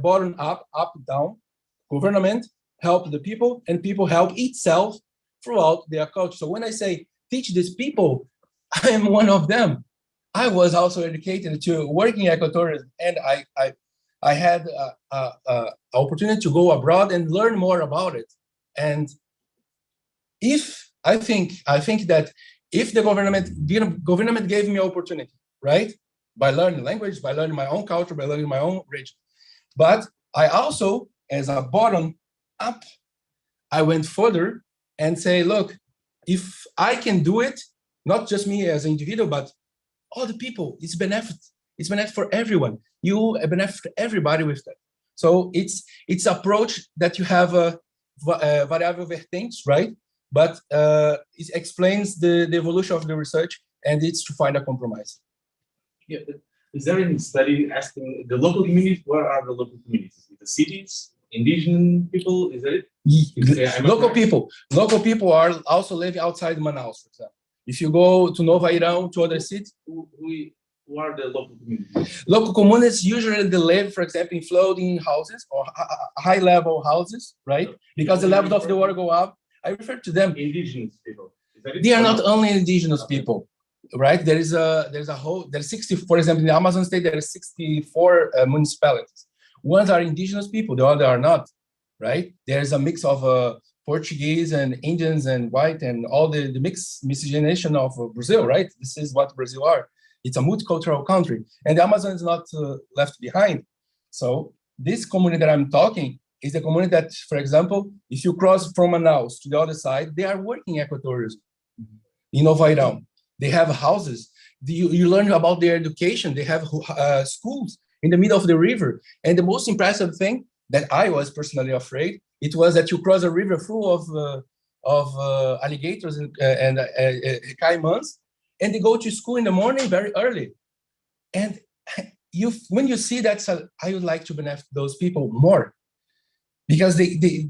bottom up, down, government help the people, and people help itself throughout their culture. So when I say teach these people, I am one of them. I was also educated to work in ecotourism, and I had an opportunity to go abroad and learn more about it. And I think that if the government gave me opportunity, right? By learning language, by learning my own culture, by learning my own region. But I also, as a bottom up, I went further and say, look, if I can do it, not just me as an individual, but all the people, it's benefit. It's benefit for everyone. You benefit everybody with that. So it's approach that you have a variable vertentes, right? But it explains the evolution of the research, and it's to find a compromise. Yeah, is there any study asking the local communities? What are the local communities? The cities, indigenous people? Is that it? Local people are also living outside Manaus, for example. If you go to Nova Irão, to other cities, Who are the local communities? local communities usually they live, for example, in floating houses or high-level houses, right? Because the levels of the water go up. I refer to them. Indigenous people. They are not only indigenous people, right? There's 60, for example, in the Amazon state, there are 64 municipalities. Ones are indigenous people, the other are not, right? There's a mix of Portuguese and Indians and white and all the miscegenation of Brazil, right? This is what Brazil are. It's a multicultural country, and the Amazon is not left behind. So this community that I'm talking is a community that, for example, if you cross from Manaus to the other side, they are working ecotourism in Nova Irão. They have houses. You learn about their education. They have schools in the middle of the river. And the most impressive thing that I was personally afraid, it was that you cross a river full of alligators and caimans, and they go to school in the morning very early. And when you see that, I would like to benefit those people more, because they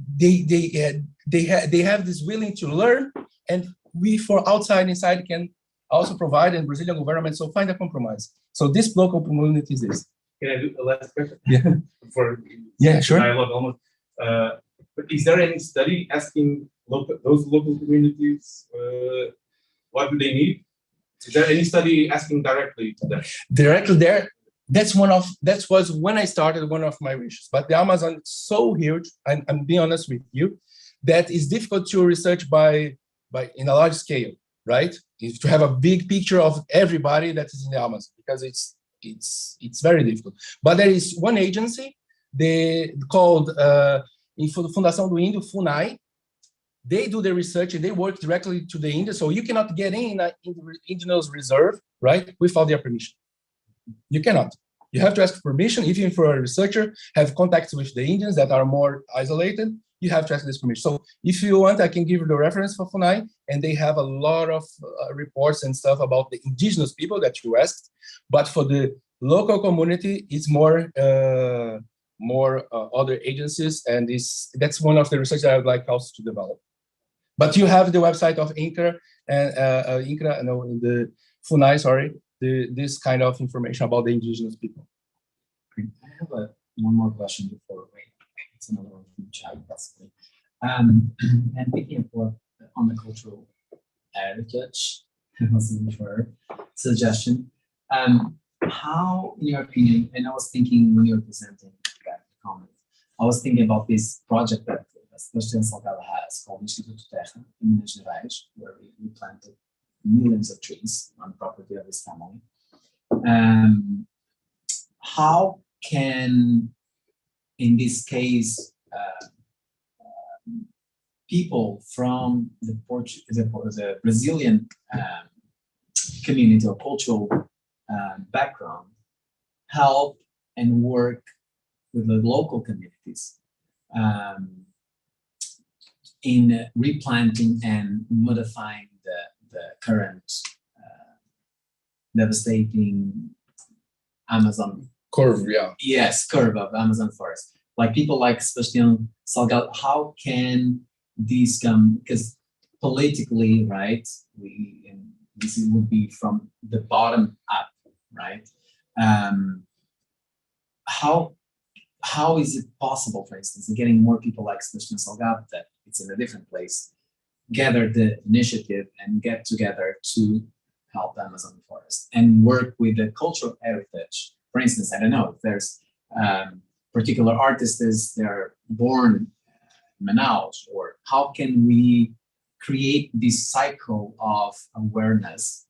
have this willing to learn, and we for outside inside can also provide, and Brazilian government so find a compromise. So this local community is this. Can I do a last question? Yeah, sure. Dialogue almost. But is there any study asking those local communities what do they need? Is there any study asking directly to them? Directly there. That was when I started one of my wishes. But the Amazon is so huge, and I'm being honest with you, that it's difficult to research by in a large scale, right? Is to have a big picture of everybody that is in the Amazon, because it's very difficult. But there is one agency, they called Fundação do Índio, FUNAI. They do the research and they work directly to the Indians, so you cannot get in the indigenous reserve, right, without their permission. You cannot. You have to ask permission. Even for a researcher, have contacts with the Indians that are more isolated, you have to ask this permission. So if you want, I can give you the reference for FUNAI, and they have a lot of reports and stuff about the indigenous people that you asked. But for the local community, it's more other agencies, and that's one of the research that I would like also to develop. But you have the website of INCRA and in the FUNAI, sorry, this kind of information about the indigenous people. I have one more question before it's another one from the chat, basically. And picking up on the cultural heritage, I was looking for suggestion. How, in your opinion, and I was thinking when you were presenting that comment, I was thinking about this project that Sebastião Salgado has called Instituto Terra in Minas Gerais, where we planted millions of trees on the property of his family. How can, in this case, people from the Brazilian community or cultural background help and work with the local communities in replanting and modifying the current devastating Amazon curve, yeah. Yes, curve of Amazon forest. Like people like Sebastião Salgado, how can these come? Because politically, right, this would be from the bottom up, right? How is it possible, for instance, getting more people like Sebastião Salgado, that it's in a different place, gather the initiative and get together to help the Amazon forest and work with the cultural heritage? For instance, I don't know if there's particular artists, they're born in Manaus, or how can we create this cycle of awareness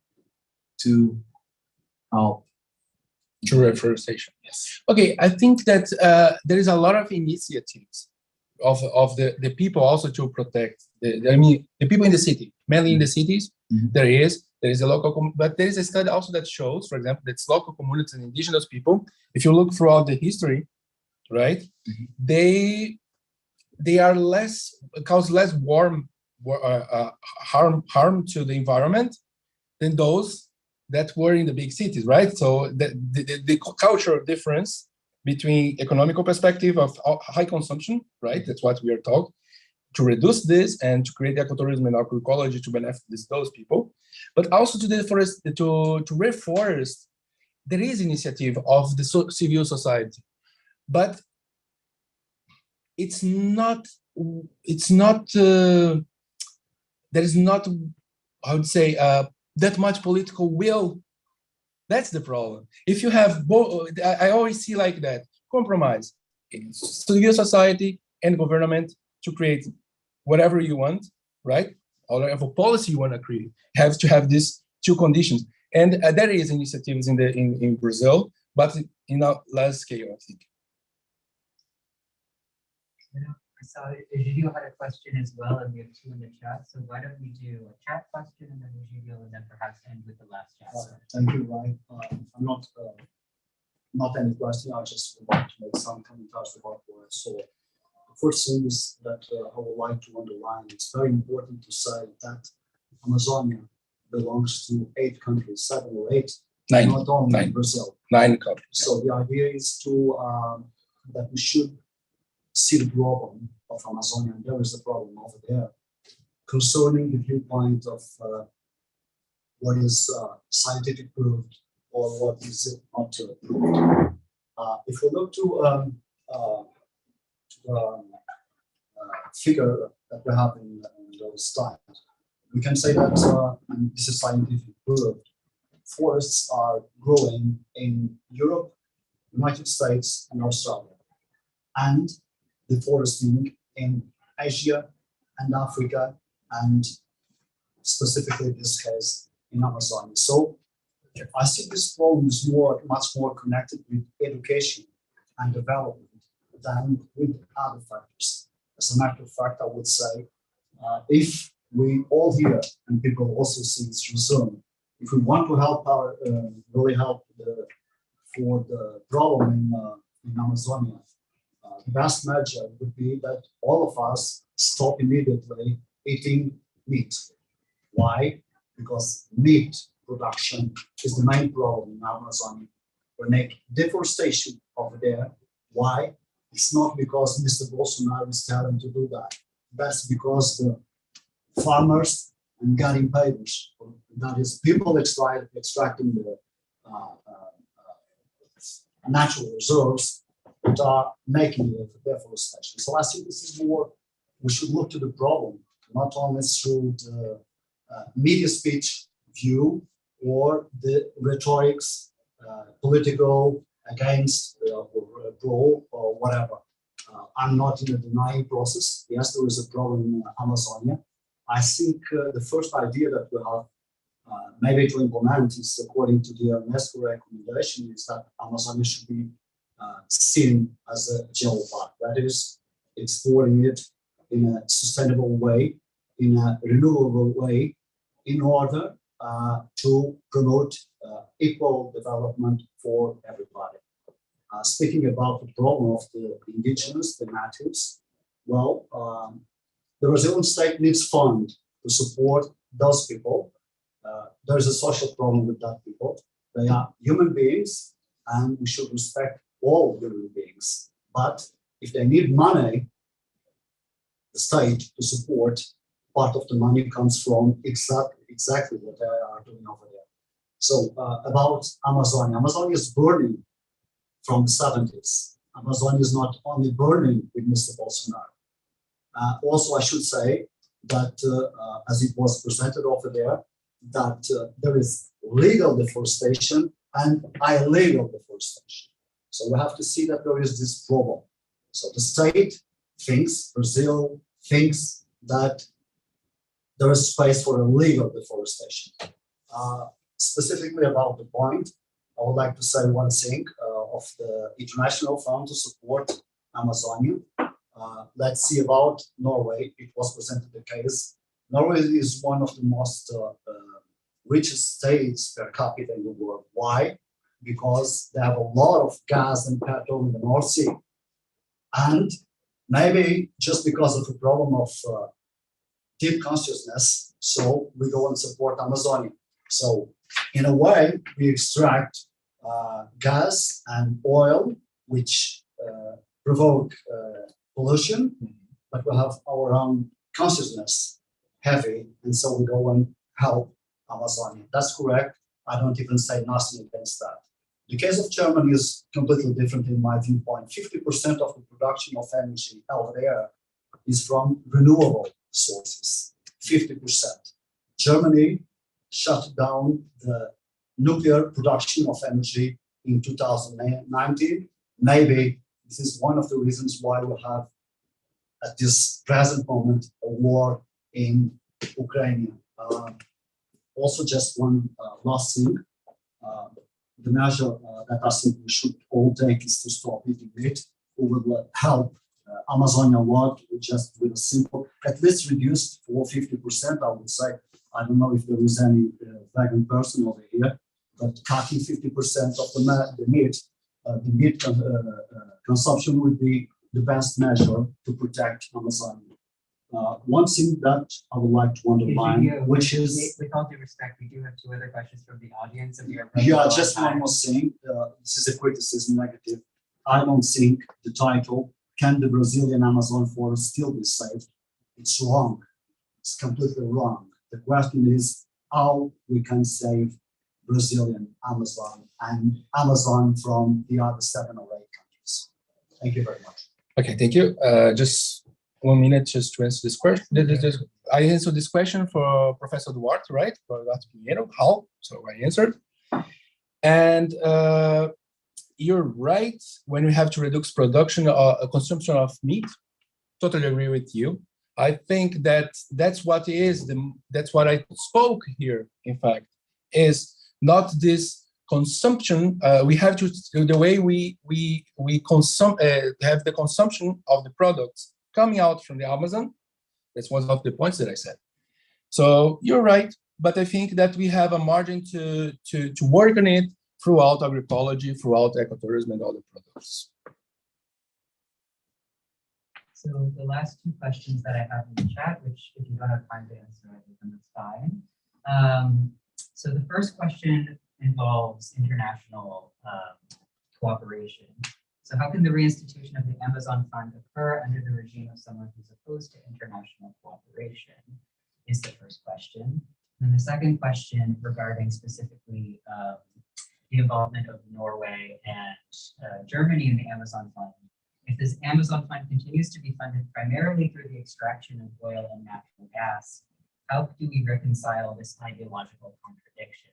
to help? To reforestation. Yes. Okay, I think that there is a lot of initiatives of the people also to protect the people in the city, mainly in the cities. Mm-hmm. There is a local, but there is a study also that shows, for example, that local communities and indigenous people, if you look throughout the history, right, mm-hmm. they are cause less harm to the environment than those that were in the big cities, right? So the cultural difference between economical perspective of high consumption, right? That's what we are taught, to reduce this and to create ecotourism and agroecology to benefit those people. But also to reforest, there is initiative of the civil society, but it's not. There is not, I would say, that much political will. That's the problem. If you have both, I always see like that compromise, civil society and government to create whatever you want, right? Or whatever policy you want to create, have to have these two conditions. And there is initiatives in Brazil, but in a large scale, I think. I saw Egidio had a question as well, and we have two in the chat. So why don't we do a chat question and then Egidio, and then perhaps end with the last chat. Thank you, Ryan. I'm not any question. I just would like to make some comments about what I saw. The first thing is that I would like to underline. It's very important to say that Amazonia belongs to 8 countries, 7 or 8, 9, not only 9. Brazil. 9 countries. So the idea is to that we should see the problem of Amazonia, and there is a problem over there, concerning the viewpoint of what is scientific proved or what is not proved. If we look to the figure that we have in those slides, we can say that, and this is scientific proved, forests are growing in Europe, United States, and Australia, and deforesting in Asia and Africa, and specifically in this case in Amazonia. So I see this problem is much more connected with education and development than with other factors. As a matter of fact, I would say if we all here, and people also see this through Zoom, if we want to help really help for the problem in Amazonia, the best measure would be that all of us stop immediately eating meat. Why? Because meat production is the main problem in Amazonia. We make deforestation over there. Why? It's not because Mr. Bolsonaro is telling to do that. That's because the farmers and garimpeiros, that is people extracting the natural reserves, that are making the deforestation. So I think this is more, we should look to the problem, not only through the media speech view or the rhetorics, political, against, or pro, or whatever. I'm not in a denying process. Yes, there is a problem in Amazonia. I think the first idea that we have maybe to implement is, according to the UNESCO recommendation, is that Amazonia should be seen as a geopark. That is, exploring it in a sustainable way, in a renewable way, in order to promote equal development for everybody. Speaking about the problem of the indigenous, the natives, well, the Brazilian state needs funds to support those people. There's a social problem with that people. They are human beings, and we should respect all human beings. But if they need money, the state to support, part of the money comes from exactly what they are doing over there. So about Amazonia. Amazonia is burning from the 70s. Amazonia is not only burning with Mr. Bolsonaro. Also, I should say that, as it was presented over there, that there is legal deforestation and illegal deforestation. So we have to see that there is this problem. So the state thinks, Brazil thinks that there is space for illegal deforestation. Specifically about the point, I would like to say one thing of the International Fund to support Amazonia. Let's see about Norway. It was presented the case. Norway is one of the most richest states per capita in the world. Why? Because they have a lot of gas and petrol in the North Sea. And maybe just because of the problem of deep consciousness, so we go and support Amazonia. So in a way, we extract gas and oil, which provoke pollution, but we have our own consciousness heavy, and so we go and help Amazonia. That's correct. I don't even say nothing against that. The case of Germany is completely different in my viewpoint. 50% of the production of energy out there is from renewable sources, 50%. Germany shut down the nuclear production of energy in 2019. Maybe this is one of the reasons why we have, at this present moment, a war in Ukraine. Also, just one last thing. The measure that I think we should all take is to stop eating meat. We will help Amazonia work just with a simple, at least reduced for 50%, I would say. I don't know if there is any vegan person over here, but cutting 50% of the meat consumption would be the best measure to protect Amazonia. One thing that I would like to underline, which is... With all due respect, we do have two other questions from the audience. And we are yeah, just one more thing. This is a criticism negative. I don't think the title, "Can the Brazilian Amazon forest still be saved?" It's wrong. It's completely wrong. The question is how we can save Brazilian Amazon and Amazon from the other 7 or 8 countries. Thank you very much. Okay, thank you. Just 1 minute just to answer this question. I answered this question for Professor Duarte, right? For Dr. Pinheiro, how? So I answered. And you're right, when we have to reduce production or consumption of meat, totally agree with you. I think that that's what is, that's what I spoke here, in fact, is not this consumption. We have to, the way we consume, have the consumption of the products coming out from the Amazon. That's one of the points that I said. So you're right, but I think that we have a margin to work on it throughout agroecology, throughout ecotourism and other products. So the last 2 questions that I have in the chat, which if you don't have time to answer, then that's fine. So the first question involves international cooperation. So how can the reinstitution of the Amazon Fund occur under the regime of someone who's opposed to international cooperation is the first question. And the second question regarding specifically the involvement of Norway and Germany in the Amazon Fund. If this Amazon Fund continues to be funded primarily through the extraction of oil and natural gas, how do we reconcile this ideological contradiction?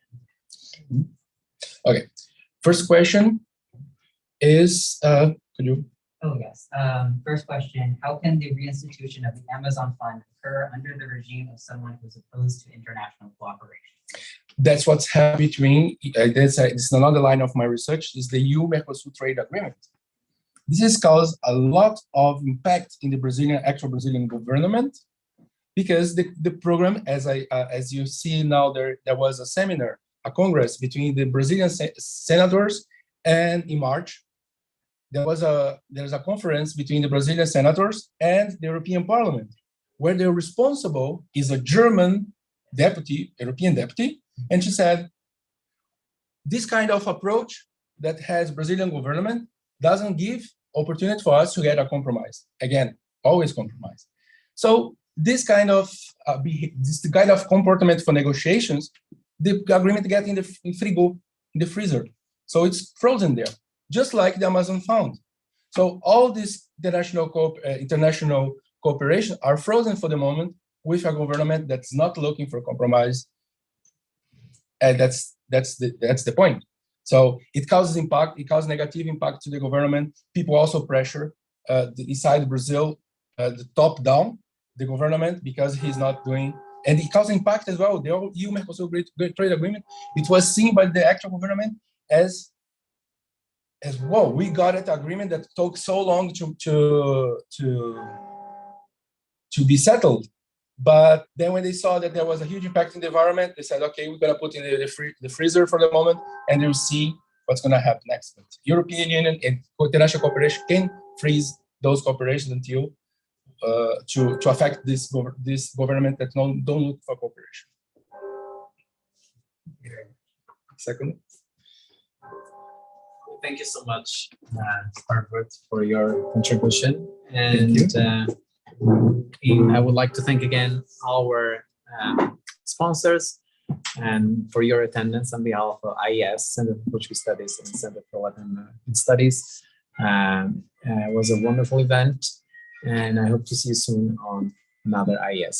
Okay, first question is, could you? Oh, yes. First question, how can the reinstitution of the Amazon Fund occur under the regime of someone who's opposed to international cooperation? That's what's happening between, this is another line of my research, is the EU-Mercosur trade agreement. This has caused a lot of impact in the actual Brazilian government, because the program, as you see now, there was a seminar, a congress between the Brazilian senators, and in March, there's a conference between the Brazilian senators and the European Parliament, where the responsible is a German deputy, European deputy, and she said, this kind of approach that has Brazilian government doesn't give opportunity for us to get a compromise. Again, always compromise. So this kind of comportament for negotiations, the agreement gets in the freezer. So it's frozen there, just like the Amazon Fund. So all this international cooperation are frozen for the moment with a government that's not looking for compromise. And that's the point. So it causes impact, it causes negative impact to the government. People also pressure inside Brazil, the top down, the government, because he's not doing, and it causes impact as well. The EU-Mercosur trade agreement, it was seen by the actual government as whoa, we got an agreement that took so long to be settled. But then when they saw that there was a huge impact in the environment, they said, okay, we're going to put in the freezer for the moment, and we'll see what's going to happen next. But European Union and international cooperation can freeze those cooperations until to affect this government that don't look for cooperation. Second. Thank you so much, Harvard, for your contribution. And I would like to thank again our sponsors, and for your attendance on behalf of IES, Center for Portuguese Studies, and Center for Latin American Studies. It was a wonderful event, and I hope to see you soon on another IES.